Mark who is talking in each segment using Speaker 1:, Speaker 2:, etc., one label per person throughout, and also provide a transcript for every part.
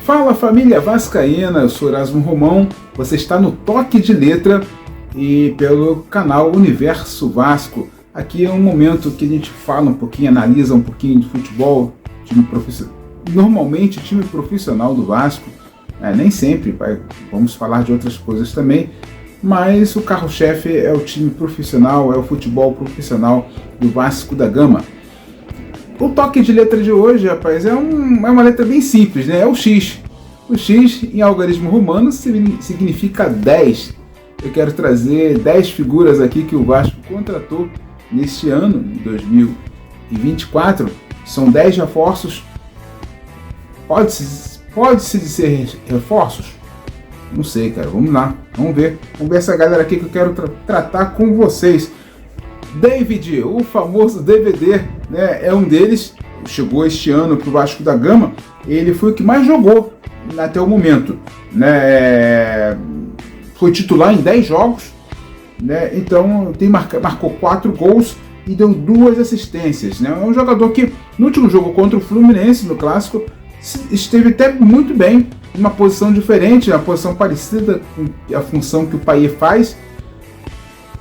Speaker 1: Fala família vascaína, eu sou Erasmo Romão, você está no Toque de Letra e pelo canal Universo Vasco. Aqui é um momento que a gente fala um pouquinho, analisa um pouquinho de futebol, time profissional. Normalmente time profissional do Vasco, nem sempre, vamos falar de outras coisas também, mas o carro-chefe é o time profissional, é o futebol profissional do Vasco da Gama. O toque de letra de hoje, rapaz, é uma letra bem simples, né? É o X. O X, em algarismo romano, significa 10. Eu quero trazer 10 figuras aqui que o Vasco contratou neste ano, 2024. São 10 reforços. Pode-se dizer reforços? Não sei, cara. Vamos lá. Vamos ver essa galera aqui que eu quero tratar com vocês. David, o famoso DVD, né, é um deles, chegou este ano para o Vasco da Gama, ele foi o que mais jogou até o momento, né, foi titular em 10 jogos, né, então marcou 4 gols e deu 2 assistências, né, é um jogador que no último jogo contra o Fluminense, no Clássico, esteve até muito bem, em uma posição diferente, uma posição parecida com a função que o Payet faz.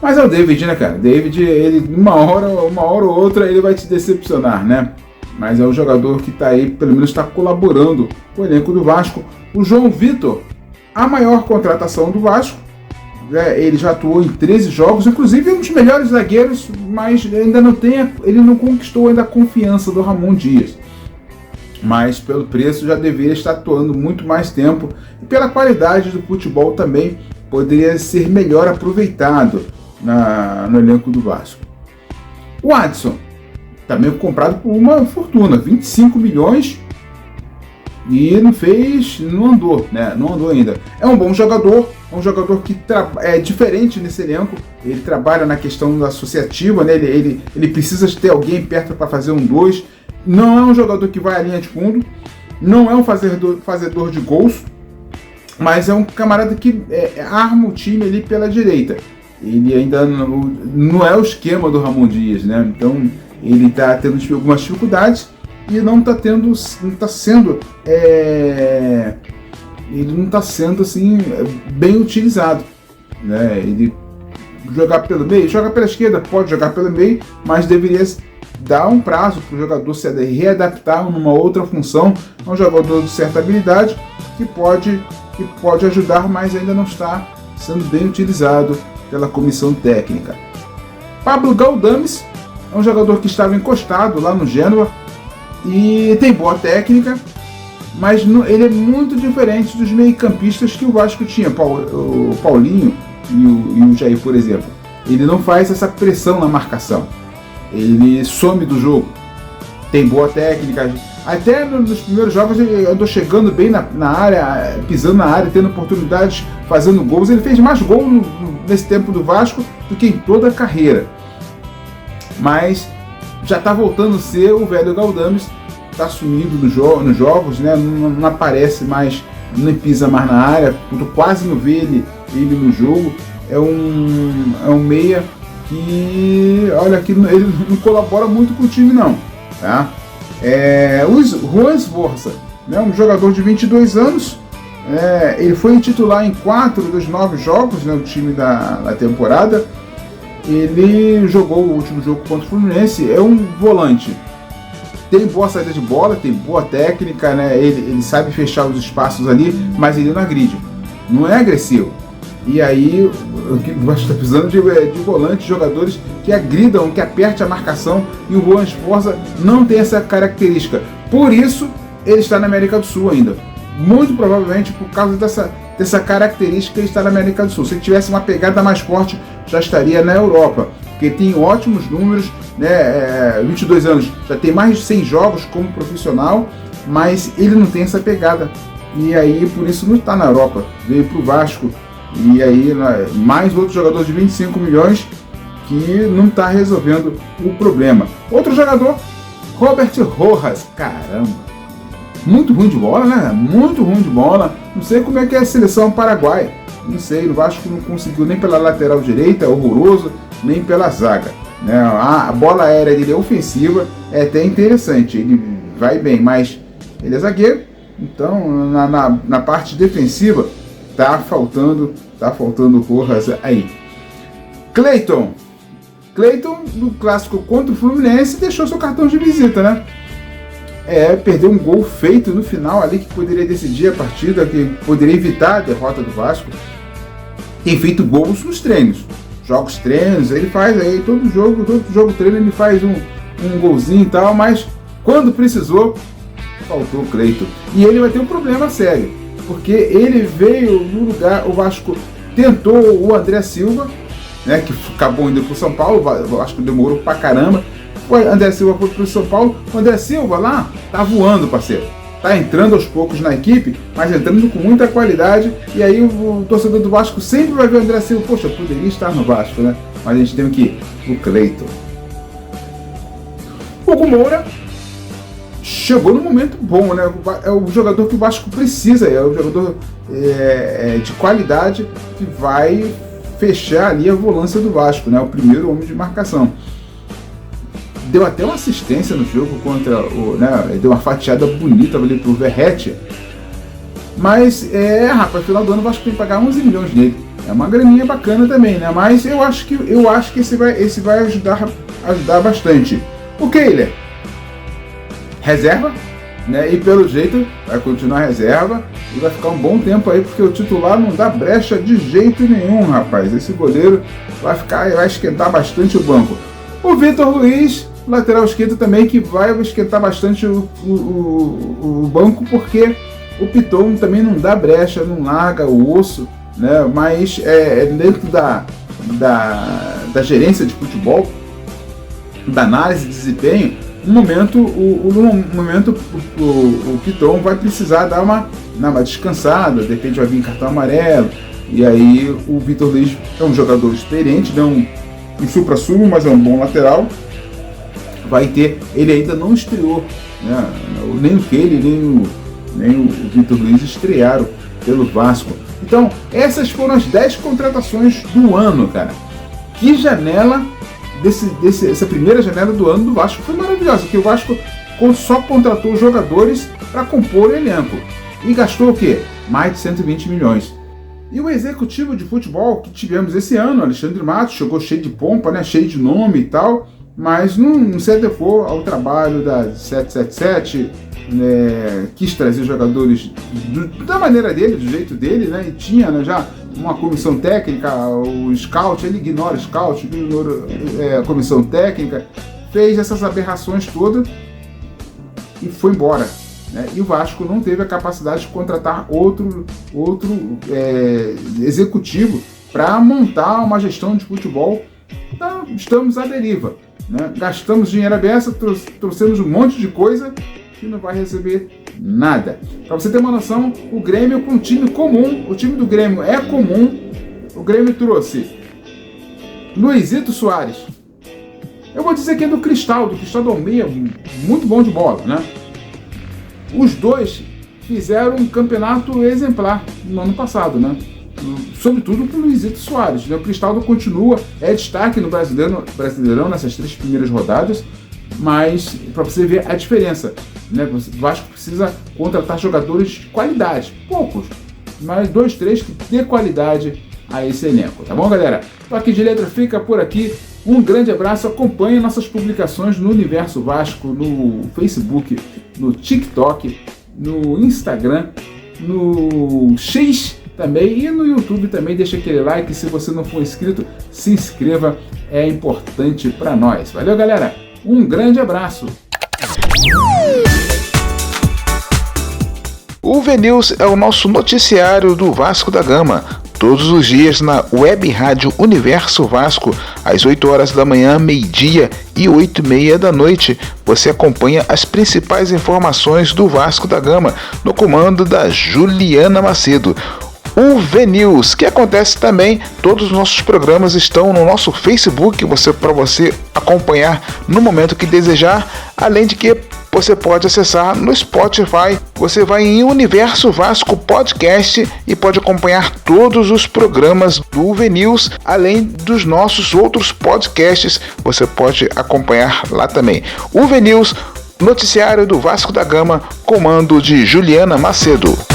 Speaker 1: Mas é o David, né, cara? David, ele uma hora ou outra, ele vai te decepcionar, né? Mas é o jogador que tá aí, pelo menos está colaborando com o elenco do Vasco. O João Vitor, a maior contratação do Vasco, né? Ele já atuou em 13 jogos, inclusive um dos melhores zagueiros, mas ele não conquistou ainda a confiança do Ramon Dias. Mas pelo preço já deveria estar atuando muito mais tempo e pela qualidade do futebol também poderia ser melhor aproveitado no elenco do Vasco. O Adson, também comprado por uma fortuna, 25 milhões, e não andou, né? Não andou ainda. É um bom jogador, que é diferente nesse elenco, ele trabalha na questão associativa, né? Ele precisa ter alguém perto para fazer um 2, não é um jogador que vai à linha de fundo, não é um fazedor de gols, mas é um camarada que arma o time ali pela direita. Ele ainda não é o esquema do Ramon Dias, né? Então ele está tendo algumas dificuldades e ele não está sendo assim bem utilizado, né? Ele joga pela esquerda, pode jogar pelo meio, mas deveria dar um prazo para o jogador se readaptar numa outra função. É um jogador de certa habilidade que pode ajudar, mas ainda não está sendo bem utilizado pela comissão técnica. Pablo Galdames é um jogador que estava encostado lá no Genoa e tem boa técnica, mas ele é muito diferente dos meio-campistas que o Vasco tinha, o Paulinho e o Jair, por exemplo. Ele não faz essa pressão na marcação, ele some do jogo, tem boa técnica. Até nos primeiros jogos ele andou chegando bem na área, pisando na área, tendo oportunidades, fazendo gols. Ele fez mais gols nesse tempo do Vasco do que em toda a carreira. Mas já está voltando a ser o velho Galdames, está sumido nos jogos, né? Não aparece mais, não pisa mais na área, quase não vê ele no jogo. É um meia que, olha, que ele não colabora muito com o time não, tá? O Juan Sforza, né, um jogador de 22 anos, ele foi titular em 4 dos 9 jogos, né, do time da temporada. Ele jogou o último jogo contra o Fluminense, é um volante, tem boa saída de bola, tem boa técnica, né, ele sabe fechar os espaços ali, mas ele não agride, não é agressivo. E aí o Vasco está precisando de volantes, jogadores que agridam, que aperte a marcação, e o Juan Sforza não tem essa característica. Por isso ele está na América do Sul ainda. Muito provavelmente por causa dessa característica ele está na América do Sul. Se ele tivesse uma pegada mais forte, já estaria na Europa, porque tem ótimos números, né? 22 anos, já tem mais de 100 jogos como profissional, mas ele não tem essa pegada. E aí por isso não está na Europa, veio para o Vasco. E aí mais outro jogador de 25 milhões que não está resolvendo o problema. Outro jogador, Robert Rojas, caramba, muito ruim de bola, né? Muito ruim de bola. Não sei como é que é a seleção paraguaia. Não sei, o Vasco não conseguiu nem pela lateral direita, horroroso, nem pela zaga, né? A bola aérea dele é ofensiva, é até interessante, ele vai bem, mas ele é zagueiro, Então, na parte defensiva, tá faltando Rojas aí. Cleiton, no clássico contra o Fluminense, deixou seu cartão de visita, né? Perdeu um gol feito no final ali, que poderia decidir a partida, que poderia evitar a derrota do Vasco. Tem feito gols nos treinos. Jogos treinos, ele faz aí, todo jogo treino ele faz um golzinho e tal, mas quando precisou, faltou o Cleiton. E ele vai ter um problema sério, porque ele veio no lugar, o Vasco tentou o André Silva, né, que acabou indo pro São Paulo, o Vasco demorou pra caramba. O André Silva foi pro São Paulo, o André Silva lá tá voando, parceiro. Tá entrando aos poucos na equipe, mas entrando com muita qualidade, e aí o torcedor do Vasco sempre vai ver o André Silva, poxa, poderia estar no Vasco, né? Mas a gente tem que ir, o Cleiton. O Hugo Moura chegou num momento bom, né? É o jogador que o Vasco precisa, é o jogador de qualidade que vai fechar ali a volância do Vasco, né? O primeiro homem de marcação. Deu até uma assistência no jogo contra o... Né? Deu uma fatiada bonita ali pro Verratti. Mas, rapaz, no final do ano o Vasco tem que pagar 11 milhões nele. É uma graninha bacana também, né? Mas eu acho que esse vai ajudar bastante. O Kehler, reserva, né? E pelo jeito vai continuar reserva e vai ficar um bom tempo aí, porque o titular não dá brecha de jeito nenhum, rapaz. Esse goleiro vai esquentar bastante o banco. O Vitor Luiz, lateral esquerdo também, que vai esquentar bastante o banco, porque o Piton também não dá brecha, não larga o osso, né? Mas dentro da gerência de futebol, da análise de desempenho, no momento o Piton vai precisar dar uma descansada, de repente vai vir cartão amarelo, e aí o Vitor Luiz é um jogador experiente, não um supra-sumo, mas é um bom lateral. Ele ainda não estreou, né? Nem o Kehler, nem o Vitor Luiz estrearam pelo Vasco. Então, essas foram as 10 contratações do ano, cara. Que janela essa primeira janela do ano do Vasco foi maravilhosa, porque o Vasco só contratou jogadores para compor o elenco. E gastou o quê? Mais de 120 milhões. E o executivo de futebol que tivemos esse ano, Alexandre Matos, chegou cheio de pompa, né? Cheio de nome e tal, mas não se adequou ao trabalho da 777, quis trazer jogadores da maneira dele, do jeito dele, né? E tinha, né, já uma comissão técnica, o scout, ele ignora o scout, ignora a comissão técnica, fez essas aberrações todas e foi embora. E o Vasco não teve a capacidade de contratar outro executivo para montar uma gestão de futebol. Então, estamos à deriva, né? Gastamos dinheiro à beça, trouxemos um monte de coisa e não vai receber nada. Para você ter uma noção, o Grêmio com um time comum, o time do Grêmio é comum, o Grêmio trouxe Luizito Soares. Eu vou dizer que é do Cristal Almeida, muito bom de bola, né? Os dois fizeram um campeonato exemplar no ano passado, né? Sobretudo com o Luizito Soares, né? O Cristaldo continua, destaque no Brasileirão nessas 3 primeiras rodadas, mas para você ver a diferença, né? O Vasco precisa contratar jogadores de qualidade, poucos, mas 2, 3 que dê qualidade a esse elenco, tá bom, galera? Toque de Letra fica por aqui. Um grande abraço, acompanhe nossas publicações no Universo Vasco, no Facebook, no TikTok, no Instagram, no X também e no YouTube também. Deixa aquele like, se você não for inscrito, se inscreva, é importante para nós. Valeu, galera, um grande abraço.
Speaker 2: O VNews é o nosso noticiário do Vasco da Gama. Todos os dias na Web Rádio Universo Vasco, às 8 horas da manhã, meio-dia e 8h30 da noite. Você acompanha as principais informações do Vasco da Gama, no comando da Juliana Macedo. O VNews, que acontece também, todos os nossos programas estão no nosso Facebook, para você acompanhar no momento que desejar, além de que você pode acessar no Spotify. Você vai em Universo Vasco Podcast e pode acompanhar todos os programas do VNews, além dos nossos outros podcasts, você pode acompanhar lá também. O VNews Noticiário do Vasco da Gama, comando de Juliana Macedo.